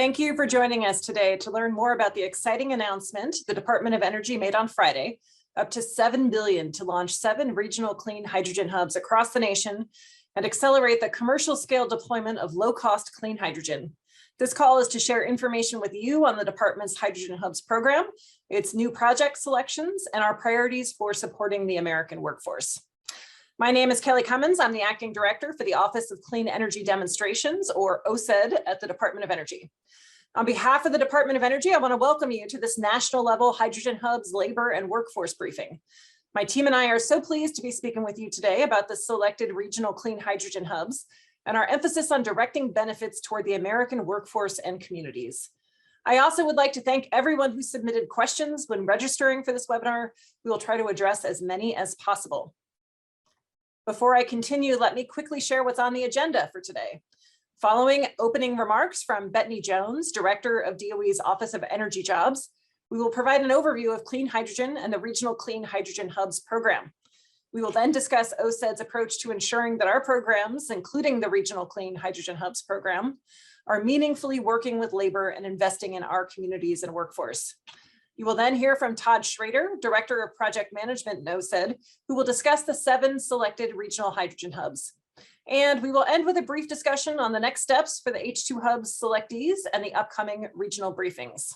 Thank you for joining us today to learn more about the exciting announcement the Department of Energy made on Friday, up to $7 billion to launch 7 regional clean hydrogen hubs across the nation and accelerate the commercial scale deployment of low-cost clean hydrogen. This call is to share information with you on the department's Hydrogen Hubs program, its new project selections, and our priorities for supporting the American workforce. My name is Kelly Cummins. I'm the acting director for the Office of Clean Energy Demonstrations, or OCED, at the Department of Energy. On behalf of the Department of Energy, I want to welcome you to this national level Hydrogen Hubs labor and workforce briefing. My team and I are so pleased to be speaking with you today about the selected regional clean hydrogen hubs and our emphasis on directing benefits toward the American workforce and communities. I also would like to thank everyone who submitted questions when registering for this webinar. We will try to address as many as possible. Before I continue, let me quickly share what's on the agenda for today. Following opening remarks from Bettany Jones, Director of DOE's Office of Energy Jobs, we will provide an overview of clean hydrogen and the Regional Clean Hydrogen Hubs program. We will then discuss OCED's approach to ensuring that our programs, including the Regional Clean Hydrogen Hubs program, are meaningfully working with labor and investing in our communities and workforce. You will then hear from Todd Schrader, Director of Project Management at OCED, who will discuss the 7 selected regional hydrogen hubs. And we will end with a brief discussion on the next steps for the H2 Hubs selectees and the upcoming regional briefings.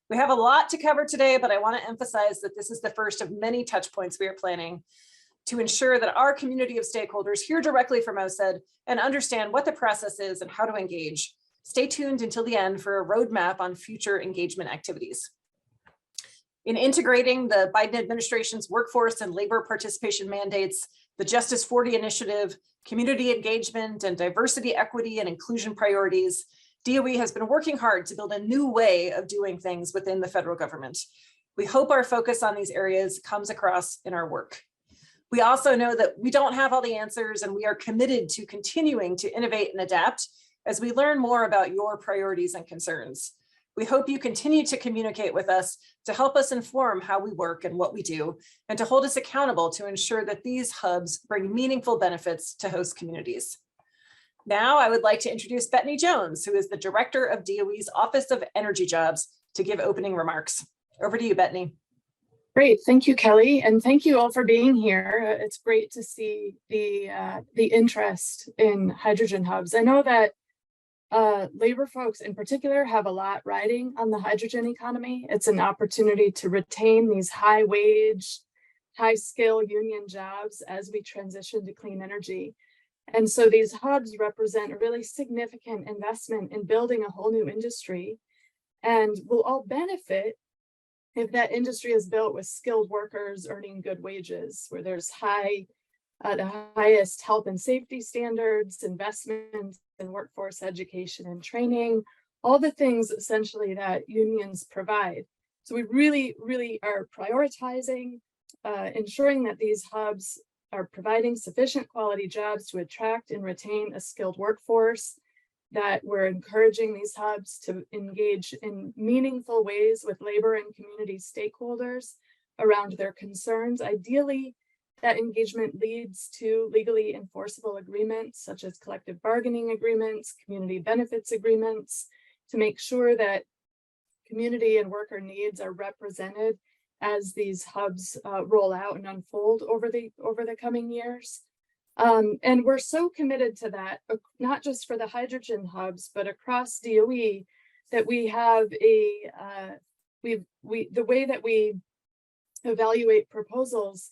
We have a lot to cover today, but I want to emphasize that this is the first of many touch points we are planning to ensure that our community of stakeholders hear directly from OCED and understand what the process is and how to engage. Stay tuned until the end for a roadmap on future engagement activities. In integrating the Biden administration's workforce and labor participation mandates, the Justice 40 initiative, community engagement, and diversity, equity, and inclusion priorities, DOE has been working hard to build a new way of doing things within the federal government. We hope our focus on these areas comes across in our work. We also know that we don't have all the answers, and we are committed to continuing to innovate and adapt as we learn more about your priorities and concerns. We hope you continue to communicate with us to help us inform how we work and what we do, and to hold us accountable to ensure that these hubs bring meaningful benefits to host communities. Now, I would like to introduce Bettany Jones, who is the Director of DOE's Office of Energy Jobs, to give opening remarks. Over to you, Bettany. Great, thank you, Kelly, and thank you all for being here. It's great to see the interest in hydrogen hubs. I know that labor folks in particular have a lot riding on the hydrogen economy. It's an opportunity to retain these high-wage, high-skill union jobs as we transition to clean energy. And so these hubs represent a really significant investment in building a whole new industry, and will all benefit if that industry is built with skilled workers earning good wages, where there's the highest health and safety standards, investments in workforce education and training, all the things essentially that unions provide. So we really are prioritizing ensuring that these hubs are providing sufficient quality jobs to attract and retain a skilled workforce, that we're encouraging these hubs to engage in meaningful ways with labor and community stakeholders around their concerns. Ideally, that engagement leads to legally enforceable agreements, such as collective bargaining agreements, community benefits agreements, to make sure that community and worker needs are represented as these hubs roll out and unfold over the coming years. And we're so committed to that, not just for the hydrogen hubs, but across DOE, that we have the way that we evaluate proposals,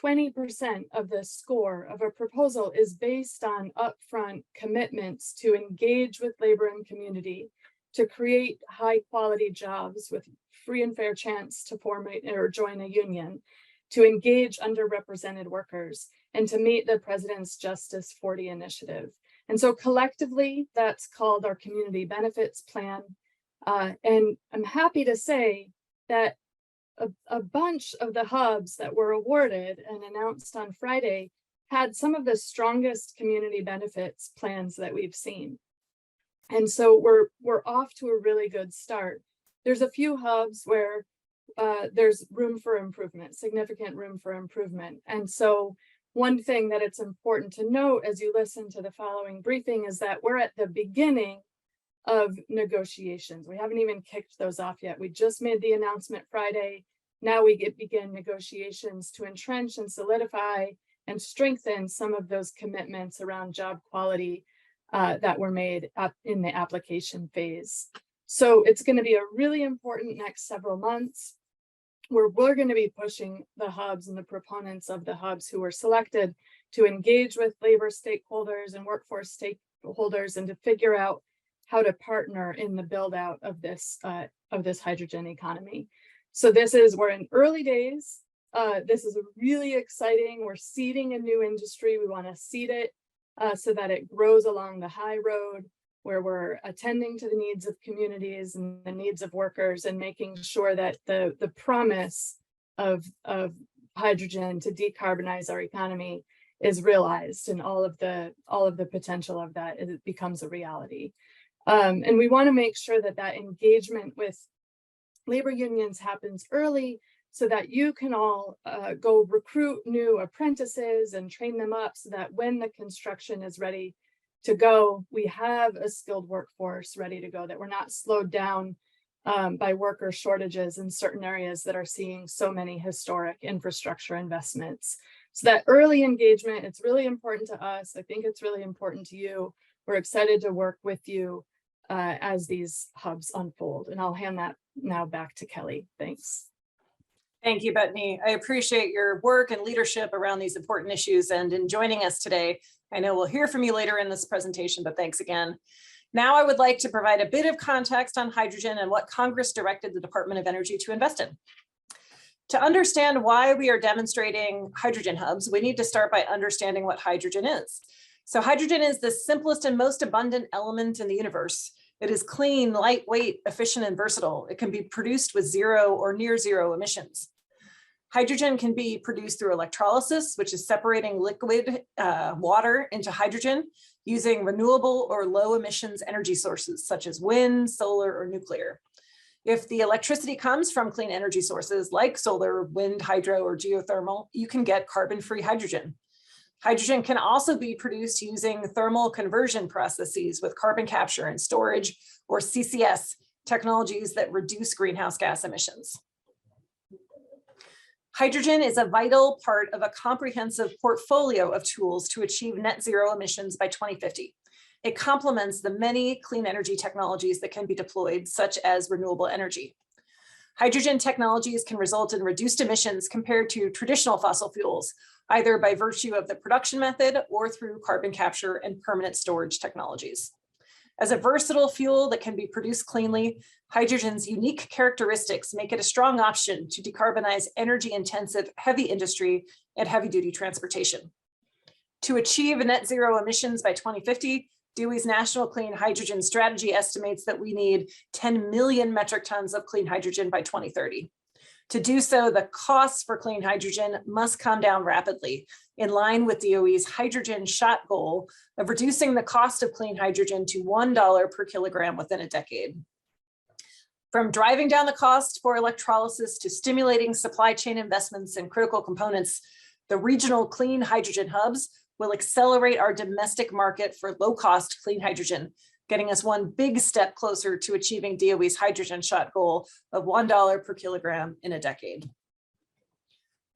20% of the score of a proposal is based on upfront commitments to engage with labor and community, to create high quality jobs with free and fair chance to form or join a union, to engage underrepresented workers, and to meet the President's Justice 40 initiative. And so collectively, that's called our Community Benefits Plan. And I'm happy to say that a bunch of the hubs that were awarded and announced on Friday had some of the strongest community benefits plans that we've seen. And so we're off to a really good start. There's a few hubs where there's room for improvement, significant room for improvement. And so one thing that it's important to note as you listen to the following briefing is that we're at the beginning of negotiations. We haven't even kicked those off yet. We just made the announcement Friday. Now we begin negotiations to entrench and solidify and strengthen some of those commitments around job quality that were made up in the application phase. So it's going to be a really important next several months where we're going to be pushing the hubs and the proponents of the hubs who were selected to engage with labor stakeholders and workforce stakeholders and to figure out how to partner in the build out of this hydrogen economy. So we're in early days. This is really exciting. We're seeding a new industry. We want to seed it so that it grows along the high road, where we're attending to the needs of communities and the needs of workers and making sure that the promise of hydrogen to decarbonize our economy is realized, and all of the potential of that it becomes a reality. And we want to make sure that engagement with labor unions happens early so that you can all go recruit new apprentices and train them up so that when the construction is ready to go, we have a skilled workforce ready to go, that we're not slowed down by worker shortages in certain areas that are seeing so many historic infrastructure investments. So that early engagement, it's really important to us. I think it's really important to you. We're excited to work with you as these hubs unfold. And I'll hand that now back to Kelly. Thanks. Thank you, Bethany. I appreciate your work and leadership around these important issues and in joining us today. I know we'll hear from you later in this presentation, but thanks again. Now I would like to provide a bit of context on hydrogen and what Congress directed the Department of Energy to invest in. To understand why we are demonstrating hydrogen hubs, we need to start by understanding what hydrogen is. So hydrogen is the simplest and most abundant element in the universe. It is clean, lightweight, efficient, and versatile. It can be produced with zero or near zero emissions. Hydrogen can be produced through electrolysis, which is separating liquid water into hydrogen using renewable or low emissions energy sources such as wind, solar, or nuclear. If the electricity comes from clean energy sources like solar, wind, hydro, or geothermal, you can get carbon-free hydrogen. Hydrogen can also be produced using thermal conversion processes with carbon capture and storage, or CCS, technologies that reduce greenhouse gas emissions. Hydrogen is a vital part of a comprehensive portfolio of tools to achieve net zero emissions by 2050. It complements the many clean energy technologies that can be deployed, such as renewable energy. Hydrogen technologies can result in reduced emissions compared to traditional fossil fuels, either by virtue of the production method or through carbon capture and permanent storage technologies. As a versatile fuel that can be produced cleanly, hydrogen's unique characteristics make it a strong option to decarbonize energy-intensive heavy industry and heavy-duty transportation. To achieve net zero emissions by 2050, DOE's National Clean Hydrogen Strategy estimates that we need 10 million metric tons of clean hydrogen by 2030. To do so, the costs for clean hydrogen must come down rapidly, in line with DOE's hydrogen shot goal of reducing the cost of clean hydrogen to $1 per kilogram within a decade. From driving down the cost for electrolysis to stimulating supply chain investments in critical components, the regional clean hydrogen hubs will accelerate our domestic market for low-cost clean hydrogen, getting us one big step closer to achieving DOE's hydrogen shot goal of $1 per kilogram in a decade.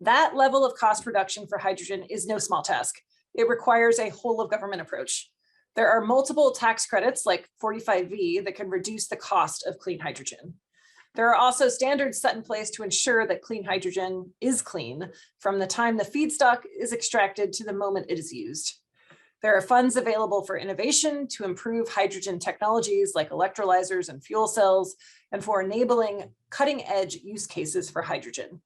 That level of cost reduction for hydrogen is no small task. It requires a whole of government approach. There are multiple tax credits like 45V that can reduce the cost of clean hydrogen. There are also standards set in place to ensure that clean hydrogen is clean from the time the feedstock is extracted to the moment it is used. There are funds available for innovation to improve hydrogen technologies like electrolyzers and fuel cells, and for enabling cutting-edge use cases for hydrogen.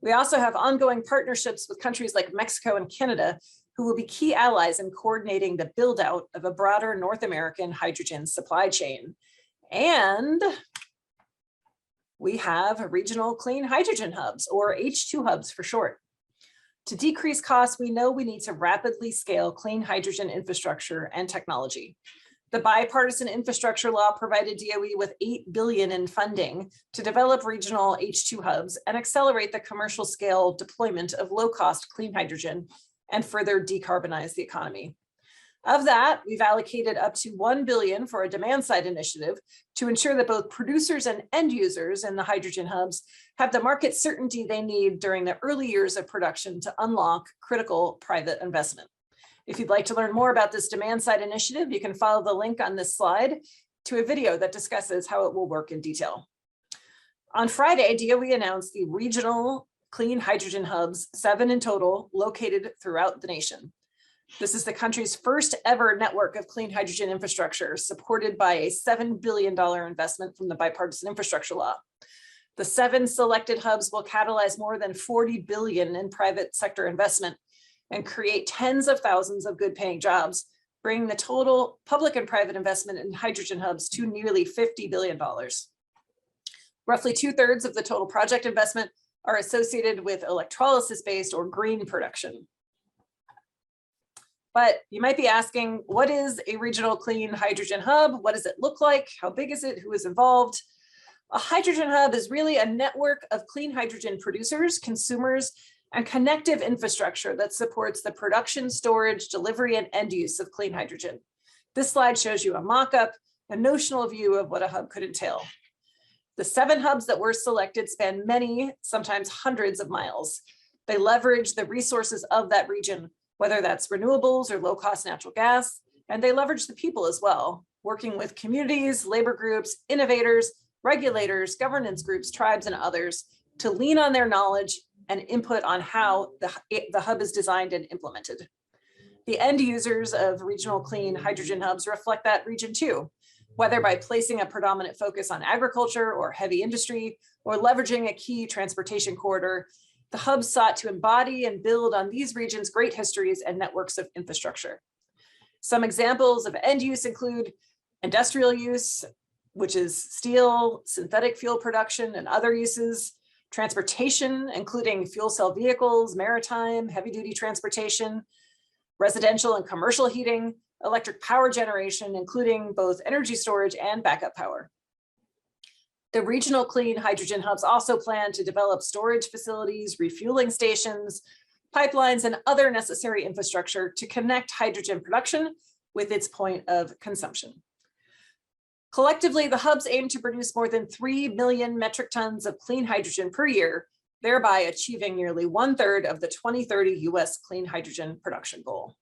We also have ongoing partnerships with countries like Mexico and Canada, who will be key allies in coordinating the build-out of a broader North American hydrogen supply chain. And we have regional clean hydrogen hubs, or H2 hubs for short. To decrease costs, we know we need to rapidly scale clean hydrogen infrastructure and technology. The bipartisan infrastructure law provided DOE with $8 billion in funding to develop regional H2 hubs and accelerate the commercial scale deployment of low-cost clean hydrogen and further decarbonize the economy. Of that, we've allocated up to $1 billion for a demand side initiative to ensure that both producers and end users in the hydrogen hubs have the market certainty they need during the early years of production to unlock critical private investment. If you'd like to learn more about this demand side initiative, you can follow the link on this slide to a video that discusses how it will work in detail. On Friday, DOE announced the regional clean hydrogen hubs, 7 in total, located throughout the nation. This is the country's first ever network of clean hydrogen infrastructure, supported by a $7 billion investment from the Bipartisan Infrastructure Law. The 7 selected hubs will catalyze more than $40 billion in private sector investment and create tens of thousands of good paying jobs, bringing the total public and private investment in hydrogen hubs to nearly $50 billion. Roughly 2/3 of the total project investment are associated with electrolysis-based or green production. But you might be asking, what is a regional clean hydrogen hub? What does it look like? How big is it? Who is involved? A hydrogen hub is really a network of clean hydrogen producers, consumers, and connective infrastructure that supports the production, storage, delivery, and end use of clean hydrogen. This slide shows you a mock-up, a notional view of what a hub could entail. The 7 hubs that were selected span many, sometimes hundreds of miles. They leverage the resources of that region, whether that's renewables or low-cost natural gas, and they leverage the people as well, working with communities, labor groups, innovators, regulators, governance groups, tribes, and others to lean on their knowledge and input on how the hub is designed and implemented. The end users of regional clean hydrogen hubs reflect that region too, whether by placing a predominant focus on agriculture or heavy industry, or leveraging a key transportation corridor. The hubs sought to embody and build on these regions' great histories and networks of infrastructure. Some examples of end use include industrial use, which is steel, synthetic fuel production, and other uses, transportation, including fuel cell vehicles, maritime, heavy-duty transportation, residential and commercial heating, electric power generation, including both energy storage and backup power. The regional clean hydrogen hubs also plan to develop storage facilities, refueling stations, pipelines, and other necessary infrastructure to connect hydrogen production with its point of consumption. Collectively, the hubs aim to produce more than 3 million metric tons of clean hydrogen per year, thereby achieving nearly 1/3 of the 2030 US clean hydrogen production goal.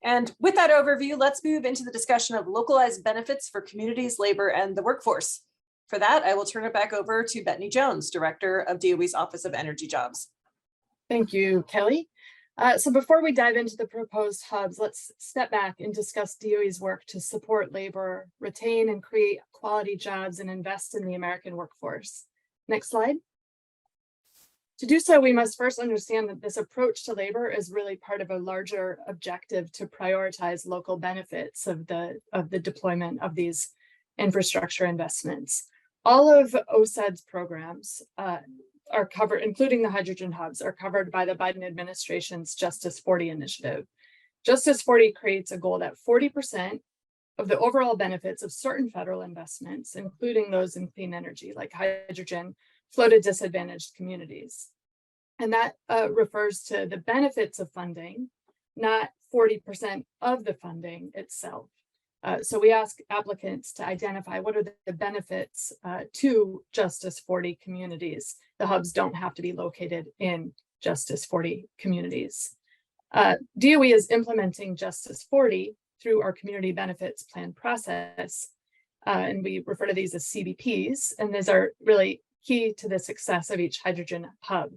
And with that overview, let's move into the discussion of localized benefits for communities, labor, and the workforce. For that, I will turn it back over to Bethany Jones, Director of DOE's Office of Energy Jobs. Thank you, Kelly. So before we dive into the proposed hubs, let's step back and discuss DOE's work to support labor, retain and create quality jobs, and invest in the American workforce. Next slide. To do so, we must first understand that this approach to labor is really part of a larger objective to prioritize local benefits of the deployment of these infrastructure investments. All of OSED's programs are covered, including the hydrogen hubs, are covered by the Biden administration's Justice 40 initiative. Justice 40 creates a goal that 40% of the overall benefits of certain federal investments, including those in clean energy like hydrogen, flow to disadvantaged communities. And that refers to the benefits of funding, not 40% of the funding itself. So we ask applicants to identify what are the benefits to Justice 40 communities. The hubs don't have to be located in Justice 40 communities. DOE is implementing Justice 40 through our community benefits plan process. And we refer to these as CBPs, and these are really key to the success of each hydrogen hub.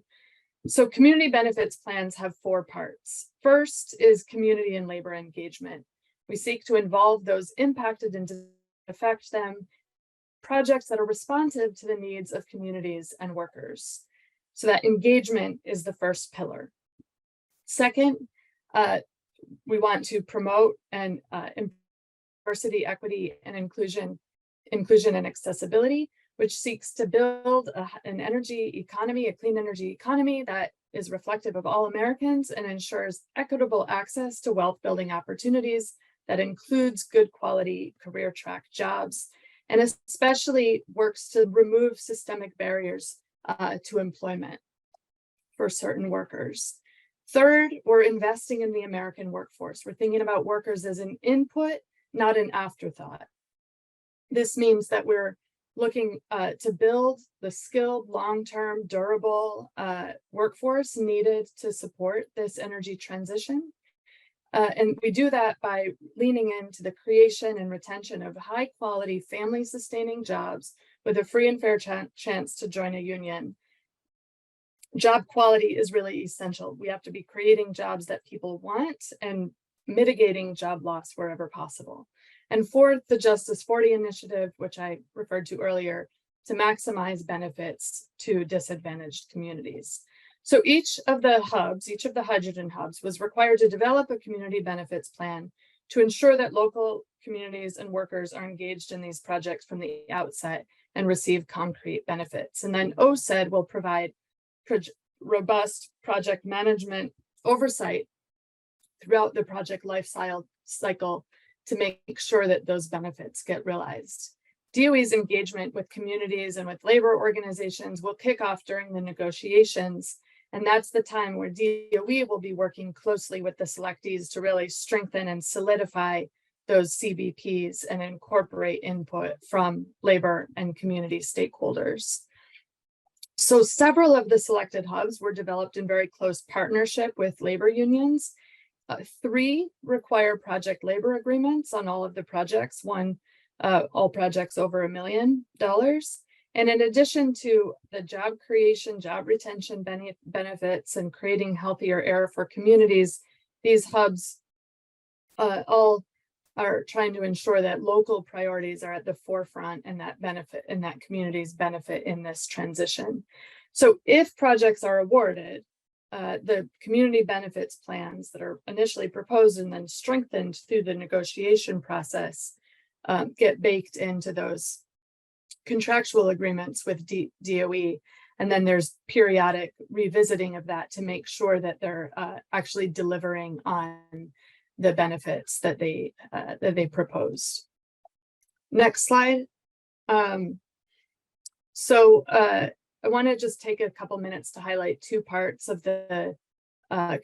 So community benefits plans have 4 parts. First is community and labor engagement. We seek to involve those impacted and to affect them, projects that are responsive to the needs of communities and workers. So that engagement is the first pillar. Second, we want to promote and diversity, equity, and inclusion and accessibility, which seeks to build an energy economy, a clean energy economy that is reflective of all Americans and ensures equitable access to wealth building opportunities that includes good quality career track jobs, and especially works to remove systemic barriers to employment for certain workers. Third, we're investing in the American workforce. We're thinking about workers as an input, not an afterthought. This means that we're looking to build the skilled, long-term, durable workforce needed to support this energy transition. And we do that by leaning into the creation and retention of high-quality, family-sustaining jobs with a free and fair chance to join a union. Job quality is really essential. We have to be creating jobs that people want and mitigating job loss wherever possible. And fourth, the Justice 40 initiative, which I referred to earlier, to maximize benefits to disadvantaged communities. So each of the hydrogen hubs was required to develop a community benefits plan to ensure that local communities and workers are engaged in these projects from the outset and receive concrete benefits. And then OSED will provide robust project management oversight throughout the project life cycle to make sure that those benefits get realized. DOE's engagement with communities and with labor organizations will kick off during the negotiations, and that's the time where DOE will be working closely with the selectees to really strengthen and solidify those CBPs and incorporate input from labor and community stakeholders. So several of the selected hubs were developed in very close partnership with labor unions. 3 require project labor agreements on all of the projects, all projects over $1 million. And in addition to the job creation, job retention benefits, and creating healthier air for communities, these hubs all are trying to ensure that local priorities are at the forefront and that benefit and that communities benefit in this transition. So if projects are awarded, the community benefits plans that are initially proposed and then strengthened through the negotiation process get baked into those contractual agreements with DOE. And then there's periodic revisiting of that to make sure that they're actually delivering on the benefits that they proposed. Next slide. I want to just take a couple minutes to highlight 2 parts of the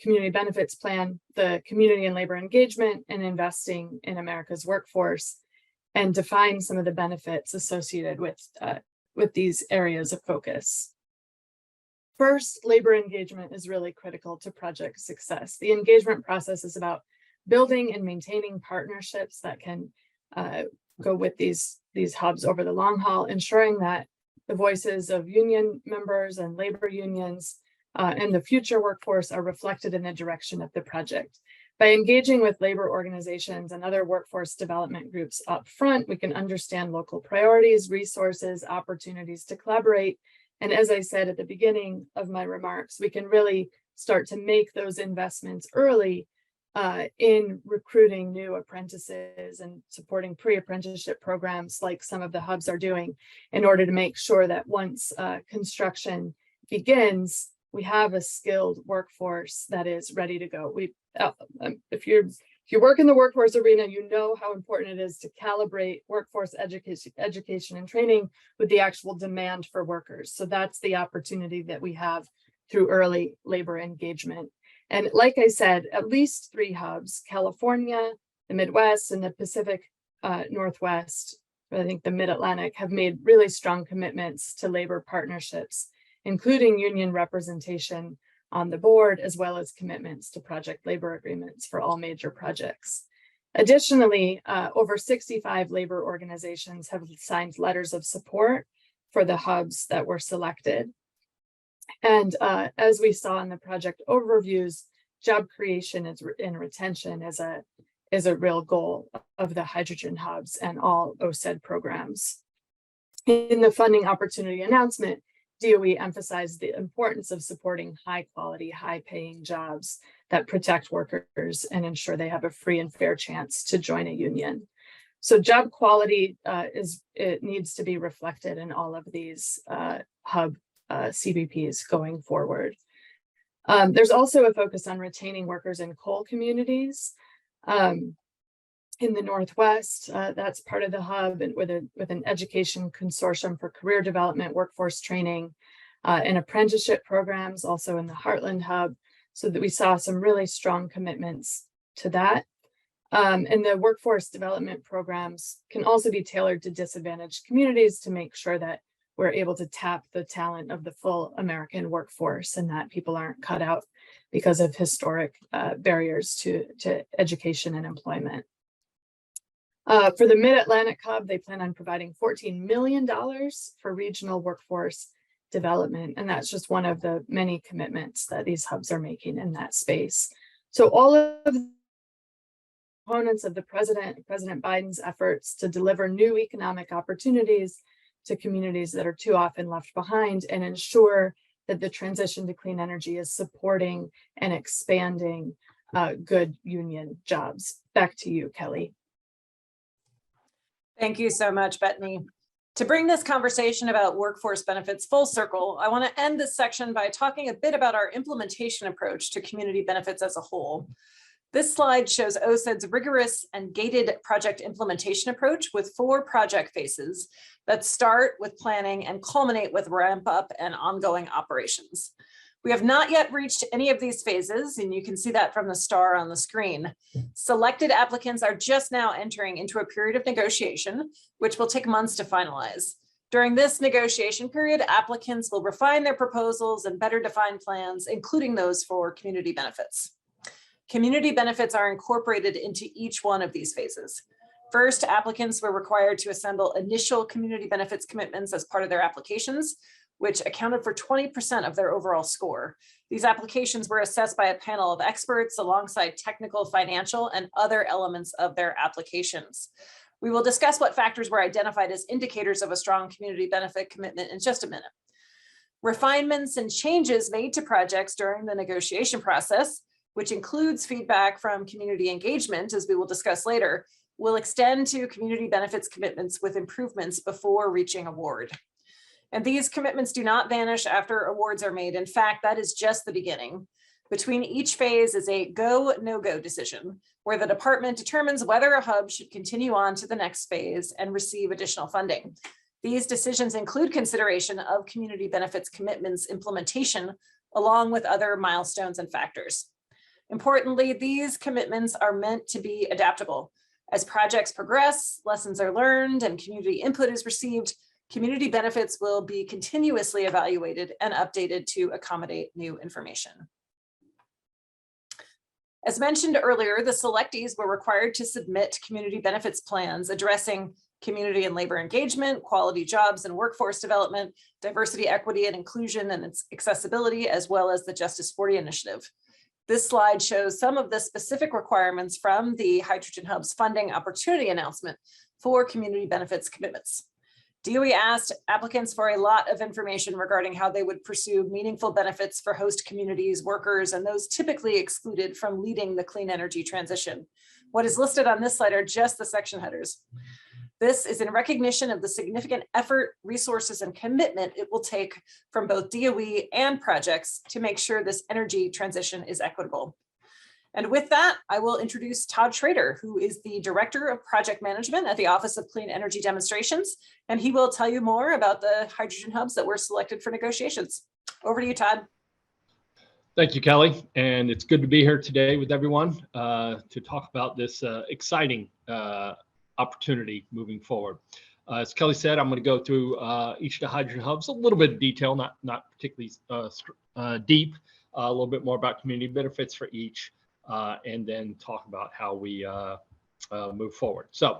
community benefits plan: the community and labor engagement and investing in America's workforce, and define some of the benefits associated with these areas of focus. First, labor engagement is really critical to project success. The engagement process is about building and maintaining partnerships that can go with these hubs over the long haul, ensuring that the voices of union members and labor unions and the future workforce are reflected in the direction of the project. By engaging with labor organizations and other workforce development groups up front, we can understand local priorities, resources, opportunities to collaborate. And as I said at the beginning of my remarks, we can really start to make those investments early in recruiting new apprentices and supporting pre-apprenticeship programs like some of the hubs are doing, in order to make sure that once construction begins, we have a skilled workforce that is ready to go. If you work in the workforce arena, you know how important it is to calibrate workforce education and training with the actual demand for workers. So that's the opportunity that we have through early labor engagement. And like I said, at least 3 hubs: California, the Midwest, and the Pacific Northwest, I think the Mid-Atlantic, have made really strong commitments to labor partnerships, including union representation on the board, as well as commitments to project labor agreements for all major projects. Additionally, over 65 labor organizations have signed letters of support for the hubs that were selected. And as we saw in the project overviews, job creation and retention is a real goal of the hydrogen hubs and all OSED programs. In the funding opportunity announcement, DOE emphasized the importance of supporting high quality, high paying jobs that protect workers and ensure they have a free and fair chance to join a union. So job quality it needs to be reflected in all of these hub CBPs going forward. There's also a focus on retaining workers in coal communities. In the Northwest, that's part of the hub, and with an education consortium for career development, workforce training, and apprenticeship programs, also in the Heartland Hub. So that we saw some really strong commitments to that. And the workforce development programs can also be tailored to disadvantaged communities to make sure that we're able to tap the talent of the full American workforce and that people aren't cut out because of historic barriers to education and employment. For the Mid-Atlantic Hub, they plan on providing $14 million for regional workforce development. And that's just one of the many commitments that these hubs are making in that space. So all of the components of the President Biden's efforts to deliver new economic opportunities to communities that are too often left behind and ensure that the transition to clean energy is supporting and expanding good union jobs. Back to you, Kelly. Thank you so much, Bethany. To bring this conversation about workforce benefits full circle, I want to end this section by talking a bit about our implementation approach to community benefits as a whole. This slide shows OSED's rigorous and gated project implementation approach with 4 project phases that start with planning and culminate with ramp up and ongoing operations. We have not yet reached any of these phases, and you can see that from the star on the screen. Selected applicants are just now entering into a period of negotiation, which will take months to finalize. During this negotiation period, applicants will refine their proposals and better define plans, including those for community benefits. Community benefits are incorporated into each one of these phases. First, applicants were required to assemble initial community benefits commitments as part of their applications, which accounted for 20% of their overall score. These applications were assessed by a panel of experts alongside technical, financial, and other elements of their applications. We will discuss what factors were identified as indicators of a strong community benefit commitment in just a minute. Refinements and changes made to projects during the negotiation process, which includes feedback from community engagement, as we will discuss later, will extend to community benefits commitments with improvements before reaching award. And these commitments do not vanish after awards are made. In fact, that is just the beginning. Between each phase is a go, no-go decision, where the department determines whether a hub should continue on to the next phase and receive additional funding. These decisions include consideration of community benefits commitments implementation, along with other milestones and factors. Importantly, these commitments are meant to be adaptable. As projects progress, lessons are learned, and community input is received, community benefits will be continuously evaluated and updated to accommodate new information. As mentioned earlier, the selectees were required to submit community benefits plans addressing community and labor engagement, quality jobs and workforce development, diversity, equity, and inclusion and its accessibility, as well as the Justice 40 initiative. This slide shows some of the specific requirements from the Hydrogen Hub's funding opportunity announcement for community benefits commitments. DOE asked applicants for a lot of information regarding how they would pursue meaningful benefits for host communities, workers, and those typically excluded from leading the clean energy transition. What is listed on this slide are just the section headers. This is in recognition of the significant effort, resources, and commitment it will take from both DOE and projects to make sure this energy transition is equitable. And with that, I will introduce Todd Schrader, who is the Director of Project Management at the Office of Clean Energy Demonstrations, and he will tell you more about the hydrogen hubs that were selected for negotiations. Over to you, Todd. Thank you, Kelly, and it's good to be here today with everyone to talk about this exciting opportunity moving forward. As Kelly said, I'm going to go through each of the hydrogen hubs, a little bit of detail, not particularly deep, a little bit more about community benefits for each, and then talk about how we move forward. So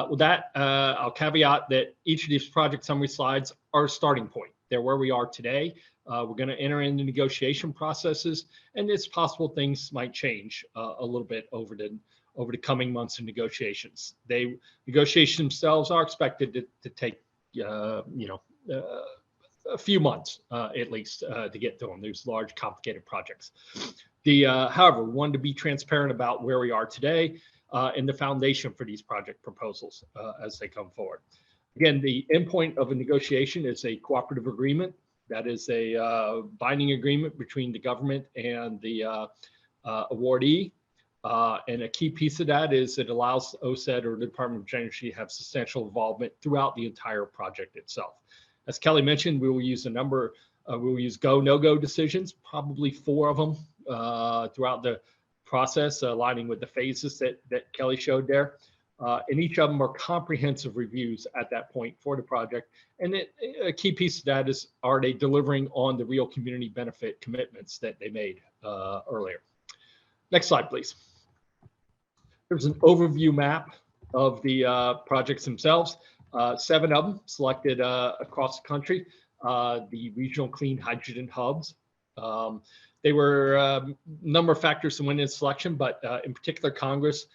with that, I'll caveat that each of these project summary slides are a starting point. They're where we are today. We're going to enter into negotiation processes, and it's possible things might change a little bit over the coming months of negotiations. Negotiations themselves are expected to take a few months at least to get through them. There's large, complicated projects. However, we wanted to be transparent about where we are today and the foundation for these project proposals as they come forward. Again, the endpoint of a negotiation is a cooperative agreement. That is a binding agreement between the government and the awardee. And a key piece of that is it allows OSED or the Department of Energy to have substantial involvement throughout the entire project itself. As Kelly mentioned, we will use a number We'll use go, no-go decisions, probably 4 of them throughout the process, aligning with the phases that Kelly showed there. And each of them are comprehensive reviews at that point for the project. And a key piece of that is, are they delivering on the real community benefit commitments that they made earlier? Next slide, please. There's an overview map of the projects themselves. 7 of them selected across the country, the regional clean hydrogen hubs. They were a number of factors to win in selection, but in particular, Congress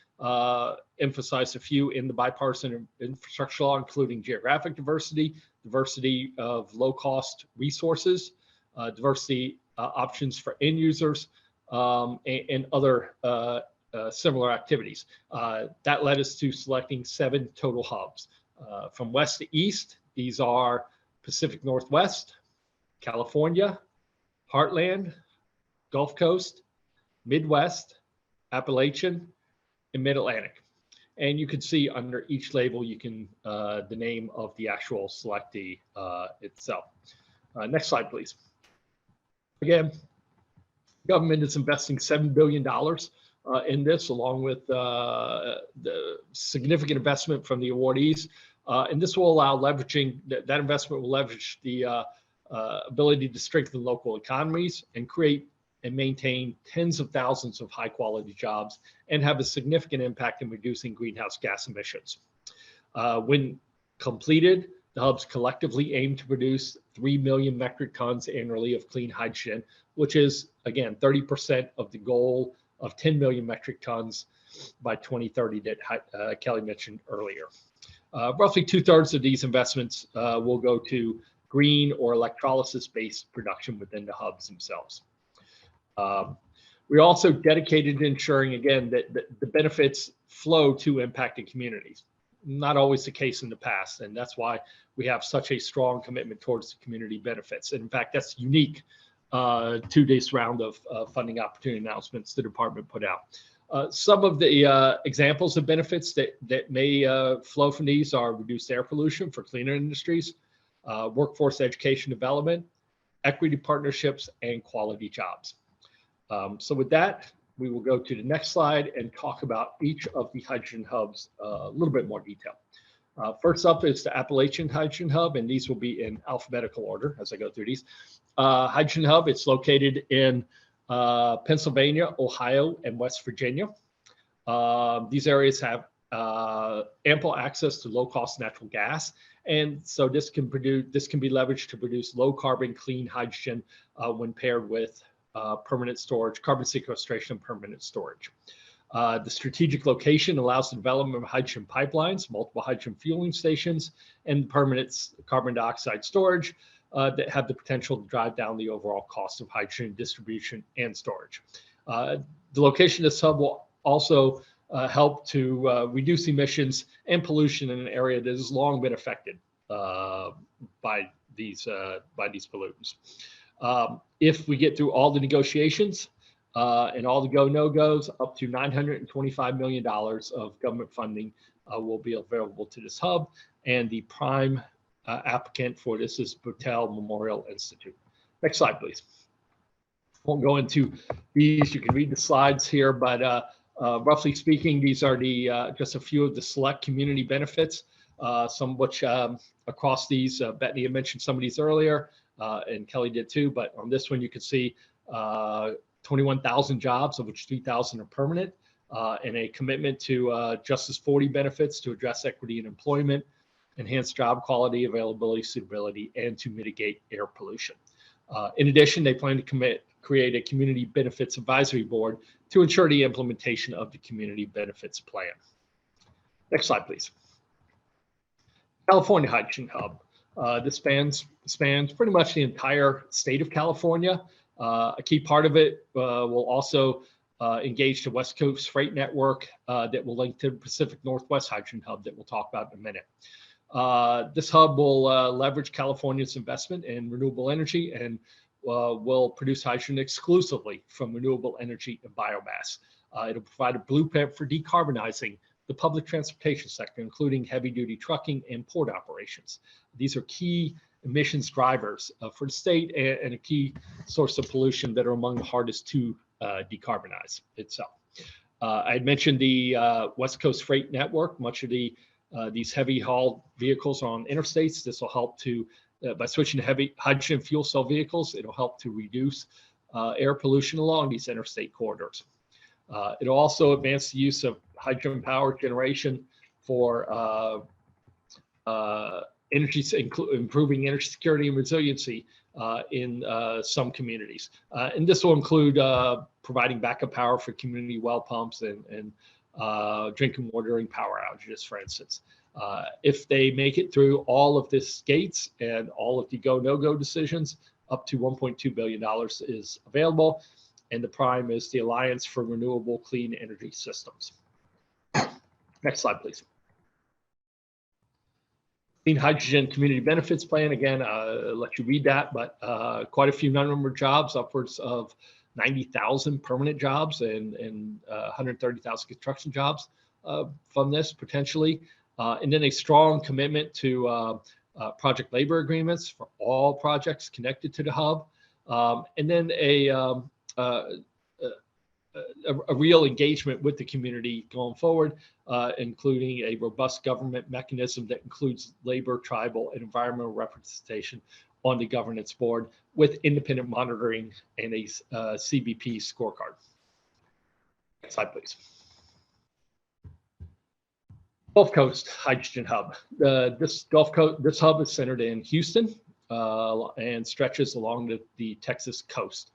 emphasized a few in the bipartisan infrastructure law, including geographic diversity, diversity of low-cost resources, diversity options for end users, and other similar activities. That led us to selecting 7 total hubs. From west to east, these are Pacific Northwest, California, Heartland, Gulf Coast, Midwest, Appalachian, and Mid-Atlantic. And you can see under each label, you can the name of the actual selectee itself. Next slide, please. Again, government is investing $7 billion in this, along with the significant investment from the awardees. And this will allow leveraging, that investment will leverage the ability to strengthen local economies and create and maintain tens of thousands of high quality jobs and have a significant impact in reducing greenhouse gas emissions. When completed, the hubs collectively aim to produce 3 million metric tons annually of clean hydrogen, which is, again, 30% of the goal of 10 million metric tons by 2030 that Kelly mentioned earlier. Roughly 2/3 of these investments will go to green or electrolysis-based production within the hubs themselves. We're also dedicated to ensuring, again, that the benefits flow to impacted communities. Not always the case in the past, and that's why we have such a strong commitment towards the community benefits. And in fact, that's unique to this round of funding opportunity announcements the department put out. Some of the examples of benefits that may flow from these are reduced air pollution for cleaner industries, workforce education development, equity partnerships, and quality jobs. So with that, we will go to the next slide and talk about each of the hydrogen hubs a little bit more detail. First up is the Appalachian Hydrogen Hub, and these will be in alphabetical order as I go through these. Hydrogen Hub, it's located in Pennsylvania, Ohio, and West Virginia. These areas have ample access to low-cost natural gas, and so this can be leveraged to produce low-carbon, clean hydrogen when paired with permanent storage, carbon sequestration, and permanent storage. The strategic location allows the development of hydrogen pipelines, multiple hydrogen fueling stations, and permanent carbon dioxide storage that have the potential to drive down the overall cost of hydrogen distribution and storage. The location of this hub will also help to reduce emissions and pollution in an area that has long been affected by these pollutants. If we get through all the negotiations and all the go no goes, up to $925 million of government funding will be available to this hub, and the prime applicant for this is Battelle Memorial Institute. Next slide, please. Won't go into these. You can read the slides here, but roughly speaking, these are the just a few of the select community benefits. Some of which across these, Bethany had mentioned some of these earlier, and Kelly did too. But on this one, you can see 21,000 jobs, of which 3,000 are permanent, and a commitment to Justice 40 benefits to address equity in employment, enhance job quality, availability, suitability, and to mitigate air pollution. In addition, they plan to create a community benefits advisory board to ensure the implementation of the community benefits plan. Next slide, please. California Hydrogen Hub. This spans pretty much the entire state of California. A key part of it will also engage the West Coast Freight Network that will link to the Pacific Northwest Hydrogen Hub that we'll talk about in a minute. This hub will leverage California's investment in renewable energy and will produce hydrogen exclusively from renewable energy and biomass. It'll provide a blueprint for decarbonizing the public transportation sector, including heavy-duty trucking and port operations. These are key emissions drivers for the state and a key source of pollution that are among the hardest to decarbonize itself. I had mentioned the West Coast Freight Network. Much of these heavy haul vehicles are on interstates. This will help to, by switching to heavy hydrogen fuel cell vehicles, it'll help to reduce air pollution along these interstate corridors. It'll also advance the use of hydrogen power generation for improving energy security and resiliency in some communities. And this will include providing backup power for community well pumps and drinking water during power outages, for instance. If they make it through all of this gates and all of the go, no-go decisions, up to $1.2 billion is available. And the prime is the Alliance for Renewable Clean Energy Systems. Next slide, please. Clean Hydrogen Community Benefits Plan. Again, I'll let you read that, but quite a few non-numbered jobs, upwards of 90,000 permanent jobs and 130,000 construction jobs from this potentially. And then a strong commitment to project labor agreements for all projects connected to the hub. And then a real engagement with the community going forward, including a robust government mechanism that includes labor, tribal, and environmental representation on the governance board with independent monitoring and a CBP scorecard. Next slide, please. Gulf Coast Hydrogen Hub. This hub is centered in Houston and stretches along the Texas coast.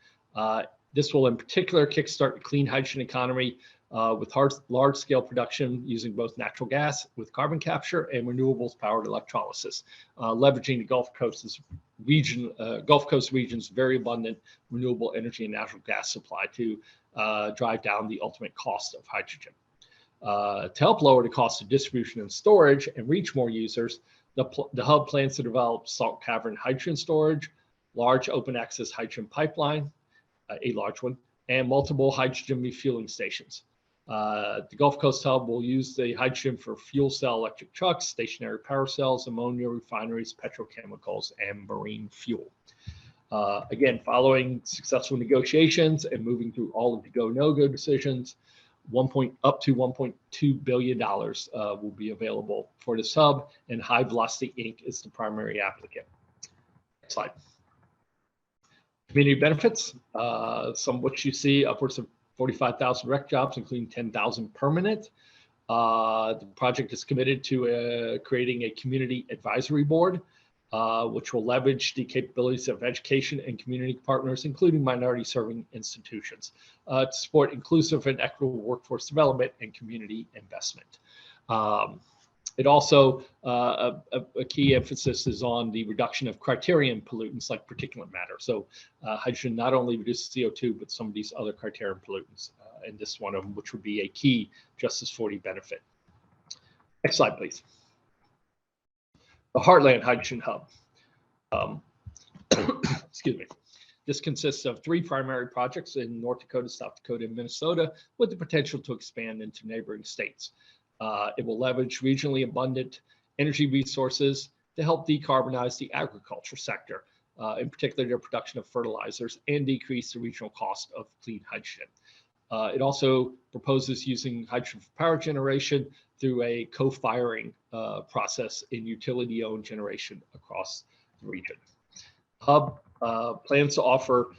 This will in particular kickstart the clean hydrogen economy with large-scale production using both natural gas with carbon capture and renewables powered electrolysis, leveraging the Gulf Coast region's very abundant renewable energy and natural gas supply to drive down the ultimate cost of hydrogen. To help lower the cost of distribution and storage and reach more users, the hub plans to develop salt cavern hydrogen storage, large open access hydrogen pipeline, a large one, and multiple hydrogen refueling stations. The Gulf Coast Hub will use the hydrogen for fuel cell electric trucks, stationary power cells, ammonia refineries, petrochemicals, and marine fuel. Again, following successful negotiations and moving through all of the go, no-go decisions, up to $1.2 billion will be available for this hub, and High Velocity Inc. is the primary applicant. Next slide. Community benefits, some of which you see upwards of 45,000 direct jobs, including 10,000 permanent. The project is committed to creating a community advisory board, which will leverage the capabilities of education and community partners, including minority serving institutions, to support inclusive and equitable workforce development and community investment. It also, a key emphasis is on the reduction of criterion pollutants like particulate matter. So hydrogen not only reduces CO2, but some of these other criterion pollutants, and this one of them, which would be a key Justice 40 benefit. Next slide, please. The Heartland Hydrogen Hub. Excuse me. This consists of 3 primary projects in North Dakota, South Dakota, and Minnesota, with the potential to expand into neighboring states. It will leverage regionally abundant energy resources to help decarbonize the agriculture sector, in particular their production of fertilizers, and decrease the regional cost of clean hydrogen. It also proposes using hydrogen for power generation through a co-firing process in utility-owned generation across the region. Hub plans to offer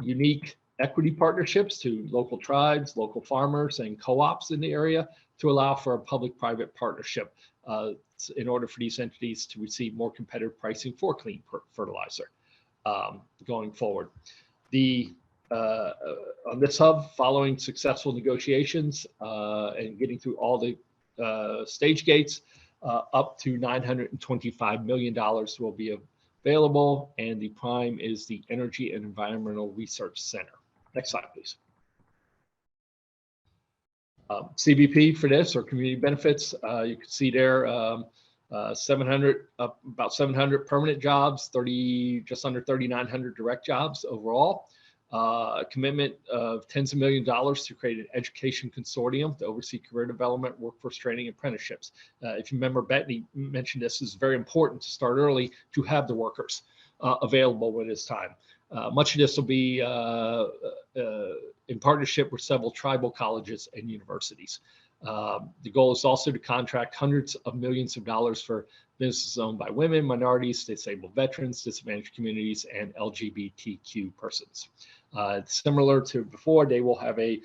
unique equity partnerships to local tribes, local farmers, and co-ops in the area to allow for a public-private partnership in order for these entities to receive more competitive pricing for clean fertilizer going forward. On this hub, following successful negotiations and getting through all the stage gates, up to $925 million will be available, and the prime is the Energy and Environmental Research Center. Next slide, please. CBP for this, or community benefits, you can see there about 700 permanent jobs, just under 3,900 direct jobs overall. A commitment of tens of millions of dollars to create an education consortium to oversee career development, workforce training, and apprenticeships. If you remember, Bethany mentioned this is very important to start early to have the workers available when it's time. Much of this will be in partnership with several tribal colleges and universities. The goal is also to contract hundreds of millions of dollars for businesses owned by women, minorities, disabled veterans, disadvantaged communities, and LGBTQ persons. Similar to before, they will have a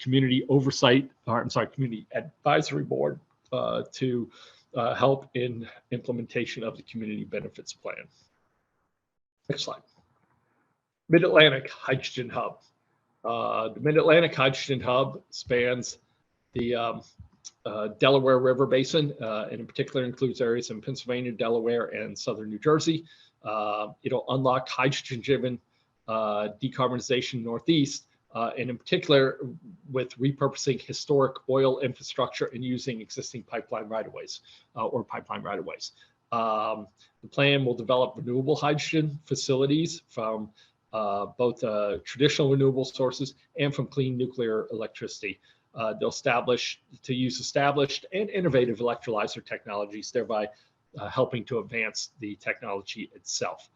community oversight, or I'm sorry, community advisory board to help in implementation of the community benefits plan. Next slide. Mid-Atlantic Hydrogen Hub. The Mid-Atlantic Hydrogen Hub spans the Delaware River Basin, and in particular includes areas in Pennsylvania, Delaware, and southern New Jersey. It'll unlock hydrogen-driven decarbonization Northeast, and in particular with repurposing historic oil infrastructure and using existing pipeline right-of-ways or pipeline right-of-ways. The plan will develop renewable hydrogen facilities from both traditional renewable sources and from clean nuclear electricity. They'll use established and innovative electrolyzer technologies, thereby helping to advance the technology itself.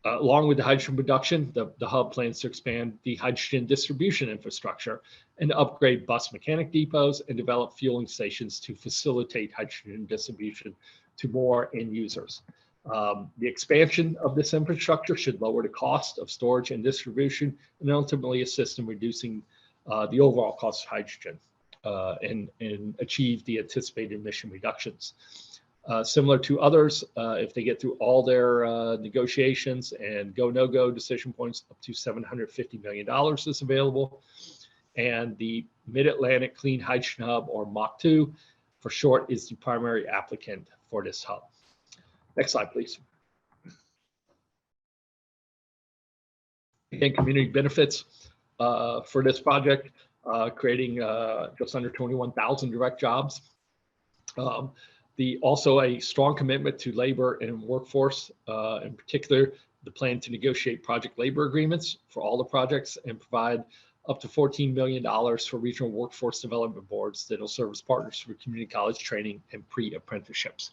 Along with the hydrogen production, the hub plans to expand the hydrogen distribution infrastructure and upgrade bus mechanic depots and develop fueling stations to facilitate hydrogen distribution to more end users. The expansion of this infrastructure should lower the cost of storage and distribution and ultimately assist in reducing the overall cost of hydrogen and achieve the anticipated emission reductions. Similar to others, if they get through all their negotiations and go, no-go decision points, up to $750 million is available. And the Mid-Atlantic Clean Hydrogen Hub, or MACH2 for short, is the primary applicant for this hub. Next slide, please. Again, community benefits for this project, creating just under 21,000 direct jobs. Also a strong commitment to labor and workforce, in particular, the plan to negotiate project labor agreements for all the projects and provide up to $14 million for regional workforce development boards that will serve as partners for community college training and pre-apprenticeships.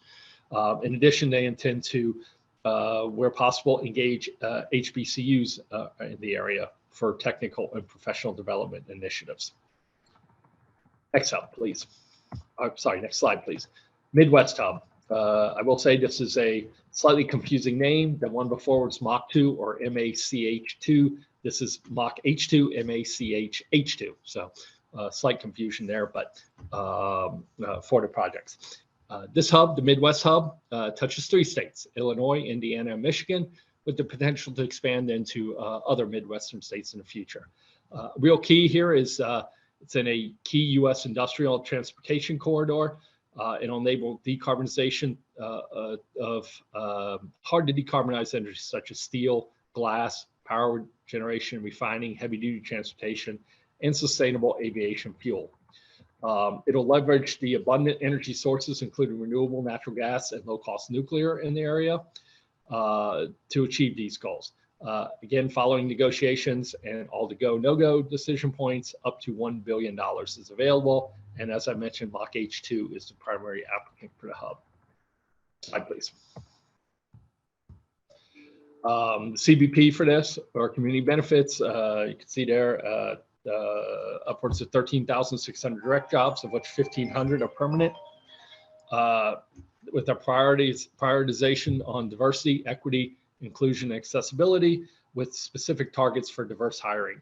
In addition, they intend to, where possible, engage HBCUs in the area for technical and professional development initiatives. Next hub, please. Next slide, please. Midwest Hub. I will say this is a slightly confusing name. The one before was MACH2 or MACH2. This is MACH2, MACH2. So slight confusion there, but for the projects. This hub, the Midwest Hub, touches 3 states, Illinois, Indiana, and Michigan, with the potential to expand into other Midwestern states in the future. Real key here is it's in a key U.S. industrial transportation corridor. It'll enable decarbonization of hard to decarbonize industries such as steel, glass, power generation, refining, heavy duty transportation, and sustainable aviation fuel. It'll leverage the abundant energy sources, including renewable natural gas and low cost nuclear in the area to achieve these goals. Again, following negotiations and all the go, no-go decision points, up to $1 billion is available. And as I mentioned, MACH2 is the primary applicant for the hub. Slide, please. CBP for this, or community benefits, you can see there upwards of 13,600 direct jobs, of which 1,500 are permanent. With our prioritization on diversity, equity, inclusion, and accessibility, with specific targets for diverse hiring,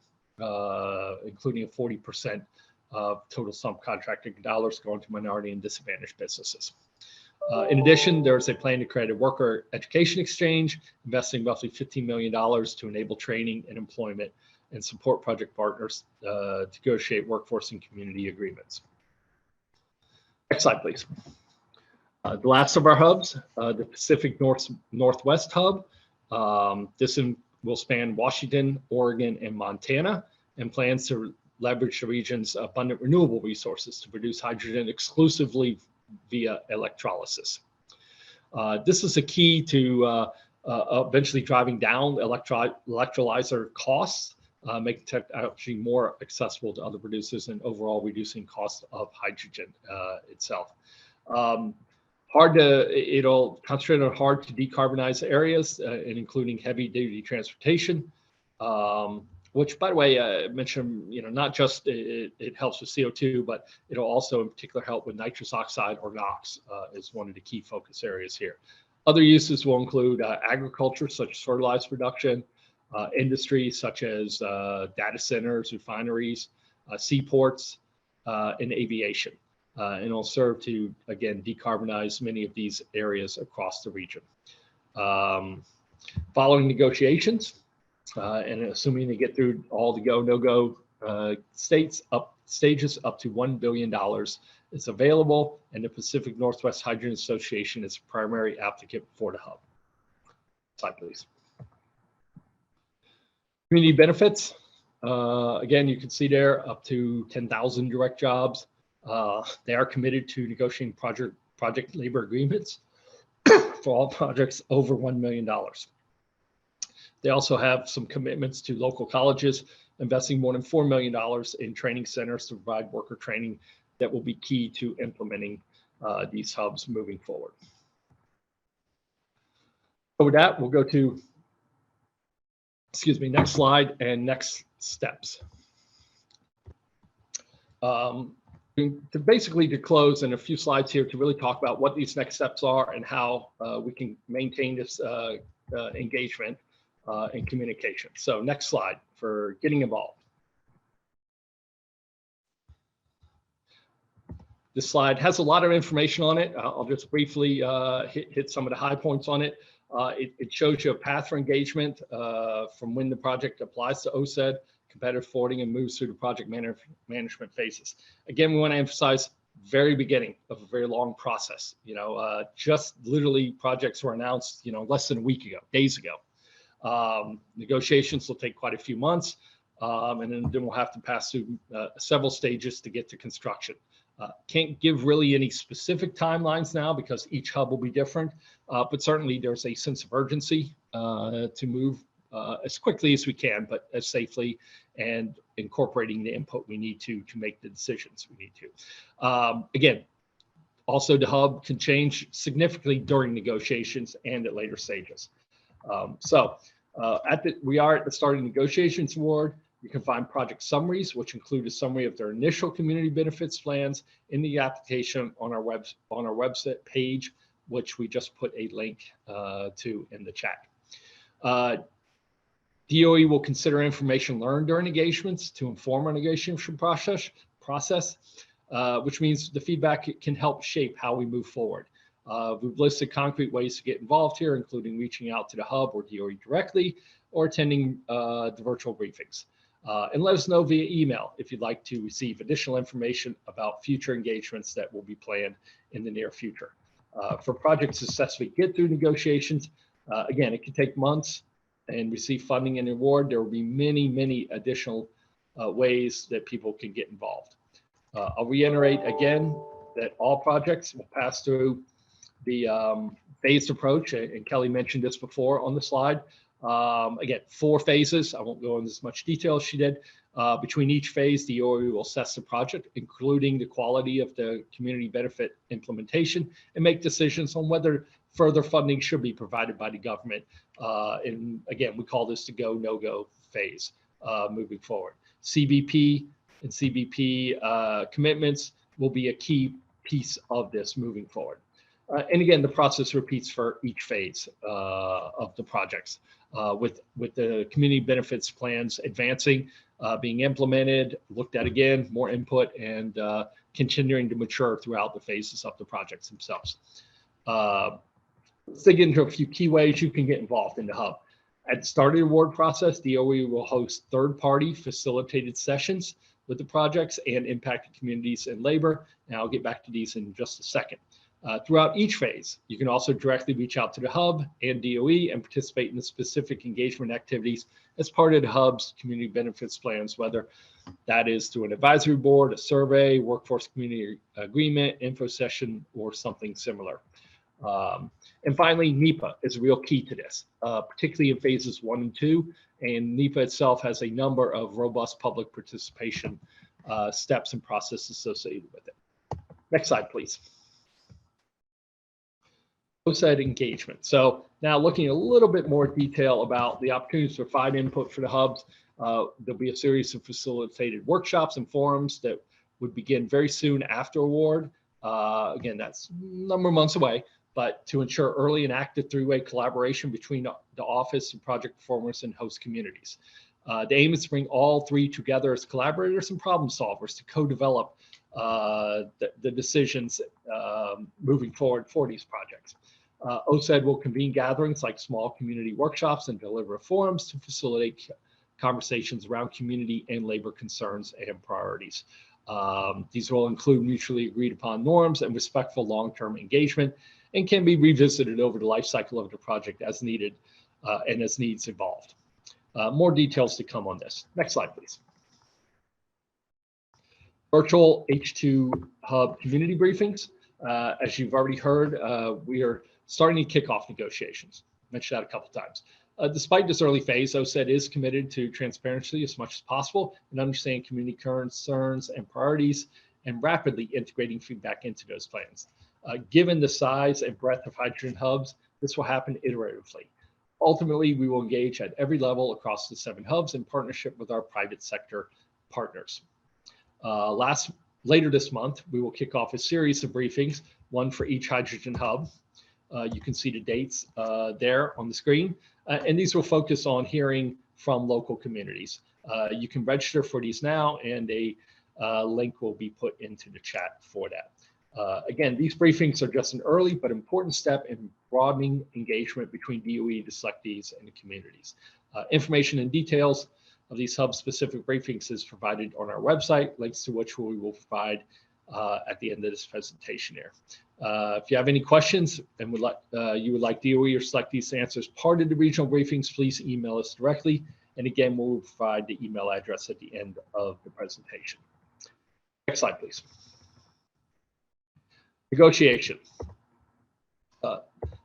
including a 40% of total subcontracting dollars going to minority and disadvantaged businesses. In addition, there's a plan to create a worker education exchange, investing roughly $15 million to enable training and employment and support project partners to negotiate workforce and community agreements. Next slide, please. The last of our hubs, the Pacific Northwest Hub. This will span Washington, Oregon, and Montana, and plans to leverage the region's abundant renewable resources to produce hydrogen exclusively via electrolysis. This is a key to eventually driving down electrolyzer costs, making technology more accessible to other producers, and overall reducing cost of hydrogen itself. It'll concentrate on hard to decarbonize areas, and including heavy duty transportation, which, by the way, I mentioned, not just it helps with CO2, but it'll also in particular help with nitrous oxide, or NOx, is one of the key focus areas here. Other uses will include agriculture, such as fertilizer production, industries such as data centers, refineries, seaports, and aviation. And it'll serve to, again, decarbonize many of these areas across the region. Following negotiations, and assuming they get through all the go, no-go stages up to $1 billion is available, and the Pacific Northwest Hydrogen Association is primary applicant for the hub. Slide, please. Community benefits. Again, you can see there up to 10,000 direct jobs. They are committed to negotiating project labor agreements for all projects over $1 million. They also have some commitments to local colleges, investing more than $4 million in training centers to provide worker training that will be key to implementing these hubs moving forward. So with that, we'll go to, next slide and next steps. To close, and a few slides here to really talk about what these next steps are and how we can maintain this engagement and communication. So next slide for getting involved. This slide has a lot of information on it. I'll just briefly hit some of the high points on it. It shows you a path for engagement from when the project applies to OCED, competitive forwarding, and moves through the project management phases. Again, we want to emphasize very beginning of a very long process. Just literally projects were announced, less than a week ago, days ago. Negotiations will take quite a few months, and then we'll have to pass through several stages to get to construction. Can't give really any specific timelines now because each hub will be different, but certainly there's a sense of urgency to move as quickly as we can, but as safely, and incorporating the input we need to make the decisions we need to. Again, also the hub can change significantly during negotiations and at later stages. We are at the start of negotiations award. You can find project summaries, which include a summary of their initial community benefits plans in the application on our website page, which we just put a link to in the chat. DOE will consider information learned during engagements to inform our negotiation process, which means the feedback can help shape how we move forward. We've listed concrete ways to get involved here, including reaching out to the hub or DOE directly, or attending the virtual briefings. And let us know via email if you'd like to receive additional information about future engagements that will be planned in the near future. For projects to successfully get through negotiations, again, it can take months and receive funding and award. There will be many, many additional ways that people can get involved. I'll reiterate again that all projects will pass through the phased approach, and Kelly mentioned this before on the slide. Again, 4 phases. I won't go into as much detail as she did. Between each phase, the DOE will assess the project, including the quality of the community benefit implementation, and make decisions on whether further funding should be provided by the government. And again, we call this the go, no-go phase moving forward. CBP and CBP commitments will be a key piece of this moving forward. And again, the process repeats for each phase of the projects, with the community benefits plans advancing, being implemented, looked at again, more input, and continuing to mature throughout the phases of the projects themselves. Let's dig into a few key ways you can get involved in the hub. At the start of the award process, DOE will host third-party facilitated sessions with the projects and impacted communities and labor. And I'll get back to these in just a second. Throughout each phase, you can also directly reach out to the hub and DOE and participate in the specific engagement activities as part of the hub's community benefits plans, whether that is through an advisory board, a survey, workforce community agreement, info session, or something similar. And finally, NEPA is a real key to this, particularly in phases 1 and 2. And NEPA itself has a number of robust public participation steps and processes associated with it. Next slide, please. OSED engagement. So now looking a little bit more detail about the opportunities to provide input for the hubs, there'll be a series of facilitated workshops and forums that would begin very soon after award. Again, that's a number of months away, but to ensure early and active three-way collaboration between the office and project performers and host communities. The aim is to bring all three together as collaborators and problem solvers to co-develop the decisions moving forward for these projects. OSED will convene gatherings like small community workshops and deliver forums to facilitate conversations around community and labor concerns and priorities. These will include mutually agreed upon norms and respectful long-term engagement, and can be revisited over the life cycle of the project as needed and as needs evolved. More details to come on this. Next slide, please. Virtual H2 Hub community briefings. As you've already heard, we are starting to kick off negotiations. Mentioned that a couple times. Despite this early phase, OSED is committed to transparency as much as possible and understanding community concerns and priorities, and rapidly integrating feedback into those plans. Given the size and breadth of hydrogen hubs, this will happen iteratively. Ultimately, we will engage at every level across the 7 hubs in partnership with our private sector partners. Later this month, we will kick off a series of briefings, one for each hydrogen hub. You can see the dates there on the screen, and these will focus on hearing from local communities. You can register for these now, and a link will be put into the chat for that. Again, these briefings are just an early but important step in broadening engagement between DOE, the selectees, and the communities. Information and details of these hub-specific briefings is provided on our website, links to which we will provide at the end of this presentation here. If you have any questions and you would like DOE or selectees to answer as part of the regional briefings, please email us directly. And again, we'll provide the email address at the end of the presentation. Next slide, please. Negotiation.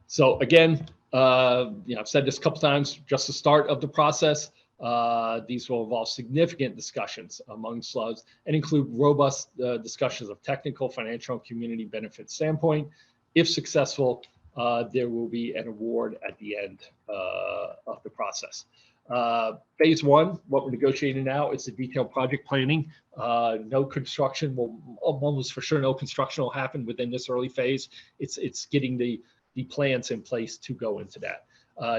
So again, I've said this a couple times, just the start of the process. These will involve significant discussions among SLUBs and include robust discussions of technical, financial, and community benefit standpoint. If successful, there will be an award at the end of the process. Phase 1, what we're negotiating now, is the detailed project planning. No construction will, almost for sure, no construction will happen within this early phase. It's getting the plans in place to go into that.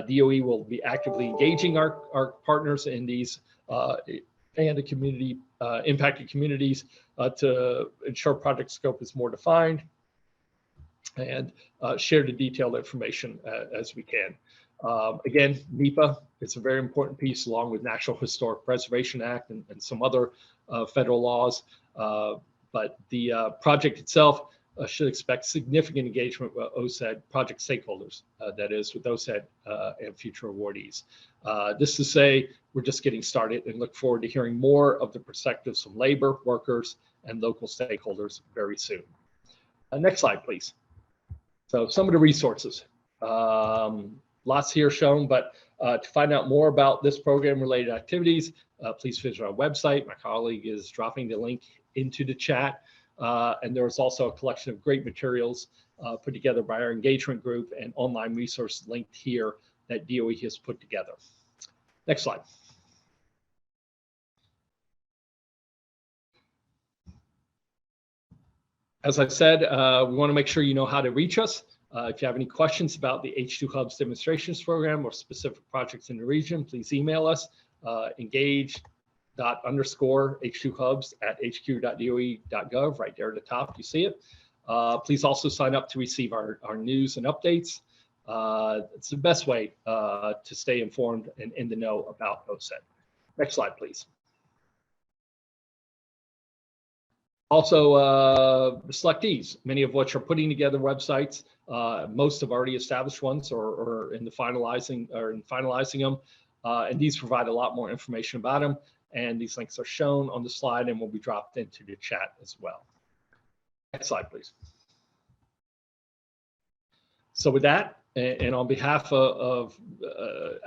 DOE will be actively engaging our partners in these and the community impacted communities to ensure project scope is more defined, and share the detailed information as we can. Again, NEPA, it's a very important piece, along with National Historic Preservation Act and some other federal laws. But the project itself should expect significant engagement with OSED project stakeholders, that is, with OSED and future awardees. This is to say, we're just getting started and look forward to hearing more of the perspectives from labor, workers, and local stakeholders very soon. Next slide, please. So some of the resources. Lots here shown, but to find out more about this program related activities, please visit our website. My colleague is dropping the link into the chat. And there is also a collection of great materials put together by our engagement group and online resources linked here that DOE has put together. Next slide. As I said, we want to make sure you know how to reach us. If you have any questions about the H2 Hubs demonstrations program or specific projects in the region, please email us, engage._H2Hubs@hq.doe.gov. Right there at the top, you see it. Please also sign up to receive our news and updates. It's the best way to stay informed and in the know about OSED. Next slide, please. Also, the selectees, many of which are putting together websites. Most have already established ones or in finalizing them. And these provide a lot more information about them. And these links are shown on the slide and will be dropped into the chat as well. Next slide, please. So with that, and on behalf of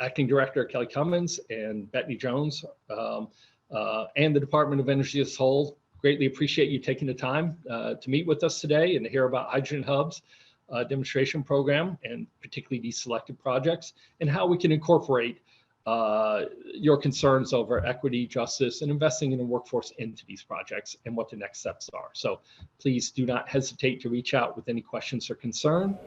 Acting Director Kelly Cummins and Bethany Jones and the Department of Energy as a whole, greatly appreciate you taking the time to meet with us today and to hear about Hydrogen Hub's demonstration program, and particularly these selected projects, and how we can incorporate your concerns over equity, justice, and investing in the workforce into these projects, and what the next steps are. So please do not hesitate to reach out with any questions or concern.